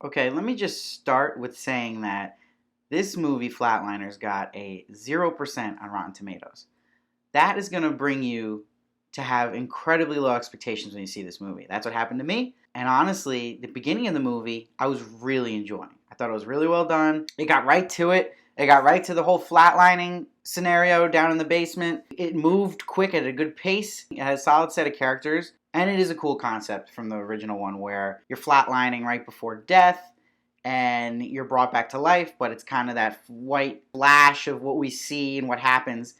Okay, let me just start with saying that this movie, Flatliners, got a 0% on Rotten Tomatoes. That is going to bring you to have incredibly low expectations when you see this movie. That's what happened to me. And honestly, the beginning of the movie, I was really enjoying. I thought it was really well done. It got right to it. It got right to the whole flatlining scenario down in the basement. It moved quick at a good pace. It has a solid set of characters. And it is a cool concept from the original one where you're flatlining right before death and you're brought back to life, but it's kind of that white flash of what we see and what happens.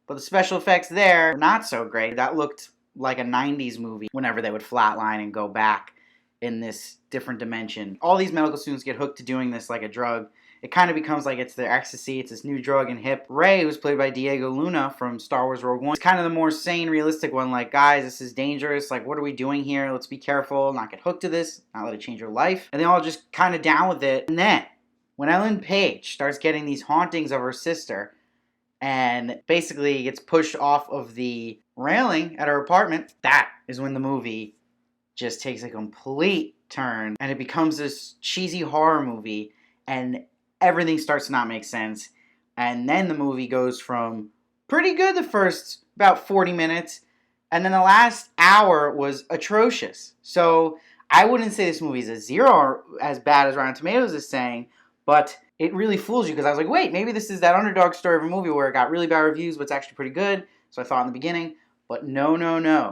But the special effects there were not so great. That looked like a 90s movie whenever they would flatline and go back in this different dimension. All these medical students get hooked to doing this like a drug. It kind of becomes like it's their ecstasy. It's this new drug and hip. Rey, who's played by Diego Luna from Star Wars Rogue One, is kind of the more sane, realistic one. Like, guys, this is dangerous. Like, what are we doing here? Let's be careful. Not get hooked to this. Not let it change your life. And they all just kind of down with it. And then, when Ellen Page starts getting these hauntings of her sister and basically gets pushed off of the railing at her apartment, that is when the movie just takes a complete turn. And it becomes this cheesy horror movie. And everything starts to not make sense. And then the movie goes from pretty good the first about 40 minutes. And then the last hour was atrocious. So I wouldn't say this movie is a 0 or as bad as Rotten Tomatoes is saying. But it really fools you because I was like, wait, maybe this is that underdog story of a movie where it got really bad reviews, but it's actually pretty good. So I thought in the beginning. But no.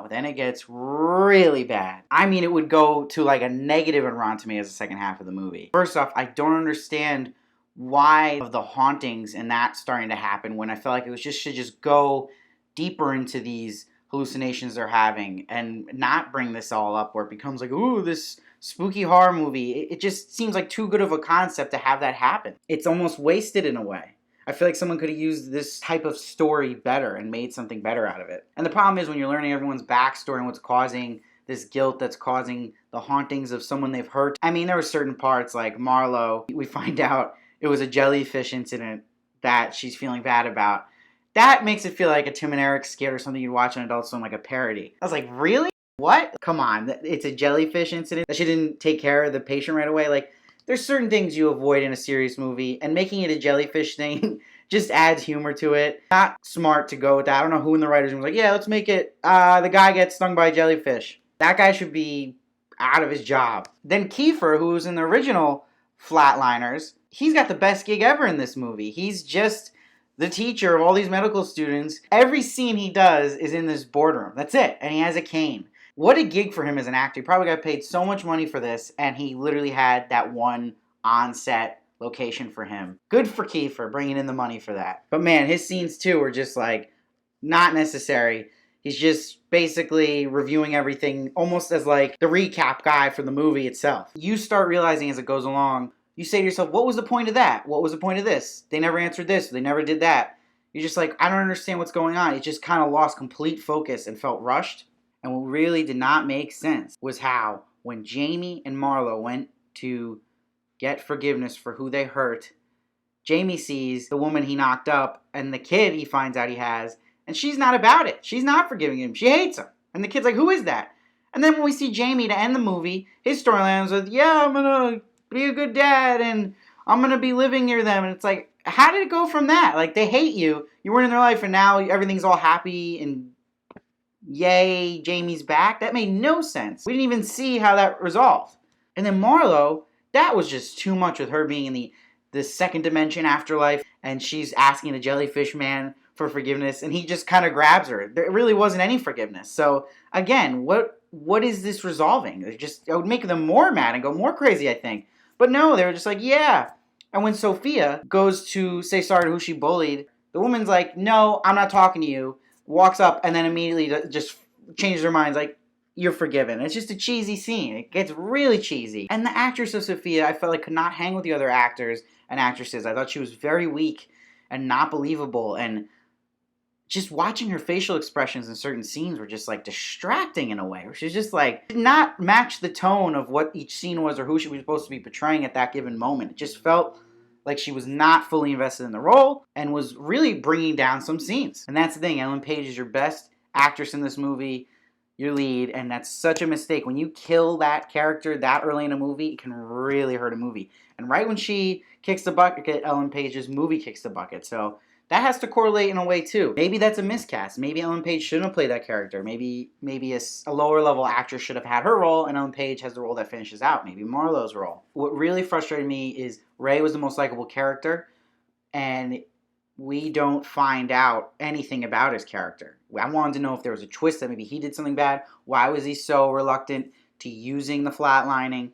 Then it gets really bad. I mean, it would go to like a negative in Rotten Tomatoes the second half of the movie. First off, I don't understand why of the hauntings and that starting to happen when I felt like it was should just go deeper into these hallucinations they're having and not bring this all up where it becomes like, ooh, this spooky horror movie. It just seems like too good of a concept to have that happen. It's almost wasted in a way. I feel like someone could have used this type of story better and made something better out of it. And the problem is when you're learning everyone's backstory and what's causing this guilt that's causing the hauntings of someone they've hurt. I mean, there were certain parts like Marlo, we find out it was a jellyfish incident that she's feeling bad about. That makes it feel like a Tim and Eric skit or something you'd watch on Adult Swim, like a parody. I was like, really? What? Come on, it's a jellyfish incident that she didn't take care of the patient right away? Like, there's certain things you avoid in a serious movie, and making it a jellyfish thing just adds humor to it. Not smart to go with that. I don't know who in the writers' room was like, yeah, let's make it, the guy gets stung by a jellyfish. That guy should be out of his job. Then Kiefer, who was in the original Flatliners, he's got the best gig ever in this movie. He's just the teacher of all these medical students. Every scene he does is in this boardroom. That's it. And he has a cane. What a gig for him as an actor. He probably got paid so much money for this, and he literally had that one on-set location for him. Good for Kiefer, bringing in the money for that. But man, his scenes too were just like not necessary. He's just basically reviewing everything almost as like the recap guy for the movie itself. You start realizing as it goes along, you say to yourself, what was the point of that? What was the point of this? They never answered this. They never did that. You're just like, I don't understand what's going on. It just kind of lost complete focus and felt rushed. And what really did not make sense was how when Jamie and Marlo went to get forgiveness for who they hurt, Jamie sees the woman he knocked up and the kid he finds out he has, and she's not about it. She's not forgiving him. She hates him. And the kid's like, who is that? And then when we see Jamie to end the movie, his storyline was, yeah, I'm going to be a good dad and I'm going to be living near them. And it's like, how did it go from that? Like, they hate you. You weren't in their life and now everything's all happy and yay, Jamie's back. That made no sense. We didn't even see how that resolved. And then Marlo, that was just too much with her being in the second dimension afterlife, and she's asking the jellyfish man for forgiveness, and he just kind of grabs her. There really wasn't any forgiveness. So again, what is this resolving? It would make them more mad and go more crazy, I think. But no, they were just like, yeah. And when Sophia goes to say sorry to who she bullied, the woman's like, no, I'm not talking to you. Walks up and then immediately just changes her mind, like, you're forgiven. It's just a cheesy scene. It gets really cheesy. And the actress of Sophia, I felt like could not hang with the other actors and actresses. I thought she was very weak and not believable. And just watching her facial expressions in certain scenes were just like distracting in a way. Where she's just like, did not match the tone of what each scene was or who she was supposed to be portraying at that given moment. It just felt like she was not fully invested in the role and was really bringing down some scenes. And that's the thing. Ellen Page is your best actress in this movie. your lead, and that's such a mistake. When you kill that character that early in a movie, it can really hurt a movie. And right when she kicks the bucket, Ellen Page's movie kicks the bucket. So that has to correlate in a way too. Maybe that's a miscast. Maybe Ellen Page shouldn't have played that character. Maybe a lower level actress should have had her role, and Ellen Page has the role that finishes out. Maybe Marlowe's role. What really frustrated me is Ray was the most likable character, and we don't find out anything about his character. I wanted to know if there was a twist that maybe he did something bad. Why was he so reluctant to using the flatlining?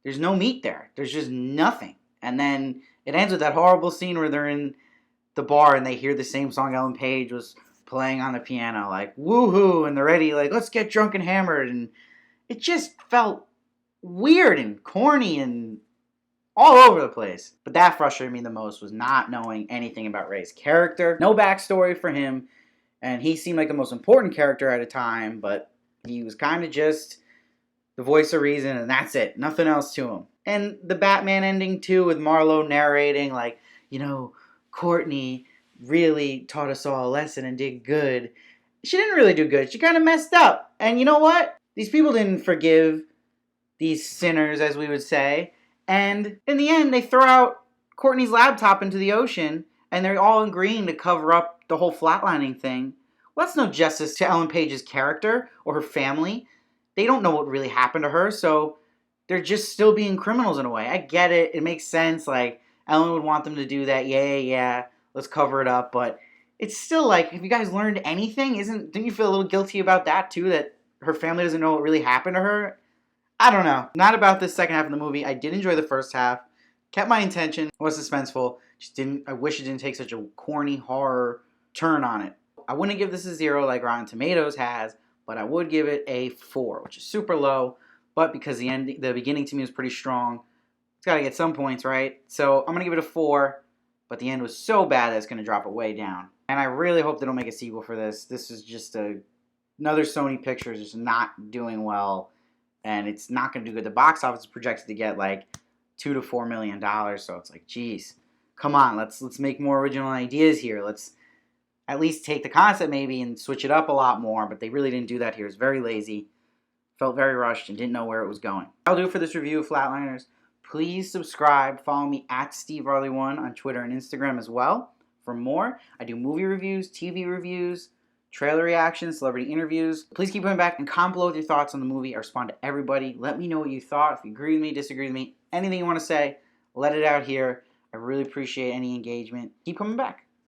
There's no meat there. There's just nothing. And then it ends with that horrible scene where they're in the bar and they hear the same song Ellen Page was playing on the piano, like, woohoo, and they're ready, like, let's get drunk and hammered. And it just felt weird and corny and all over the place. But that frustrated me the most, was not knowing anything about Ray's character. No backstory for him. And he seemed like the most important character at a time, but he was kind of just the voice of reason, and that's it. Nothing else to him. And the Batman ending, too, with Marlowe narrating, like, Courtney really taught us all a lesson and did good. She didn't really do good. She kind of messed up. And you know what? These people didn't forgive these sinners, as we would say. And in the end, they throw out Courtney's laptop into the ocean, and they're all agreeing to cover up the whole flatlining thing. Well, that's no justice to Ellen Page's character or her family. They don't know what really happened to her, so they're just still being criminals in a way. I get it. It makes sense. Like, Ellen would want them to do that. Yeah. Let's cover it up. But it's still like, have you guys learned anything? Didn't you feel a little guilty about that, too? That her family doesn't know what really happened to her? I don't know. Not about this second half of the movie. I did enjoy the first half. Kept my intention. Was suspenseful. I wish it didn't take such a corny horror turn on it. I wouldn't give this a 0 like Rotten Tomatoes has, but I would give it a 4, which is super low. But because the beginning to me was pretty strong, it's got to get some points, right? So I'm going to give it a 4, but the end was so bad that it's going to drop it way down. And I really hope they don't make a sequel for this. This is just another Sony Pictures just not doing well, and it's not going to do good. The box office is projected to get like $2 to $4 million, so it's like, geez, come on, let's make more original ideas here. Let's at least take the concept maybe and switch it up a lot more, but they really didn't do that here. It's very lazy, felt very rushed, and didn't know where it was going. That'll do it for this review of Flatliners. Please subscribe. Follow me at SteveVarley1 on Twitter and Instagram as well for more. I do movie reviews, TV reviews, trailer reactions, celebrity interviews. Please keep coming back and comment below with your thoughts on the movie. I respond to everybody. Let me know what you thought. If you agree with me, disagree with me, anything you want to say, let it out here. I really appreciate any engagement. Keep coming back.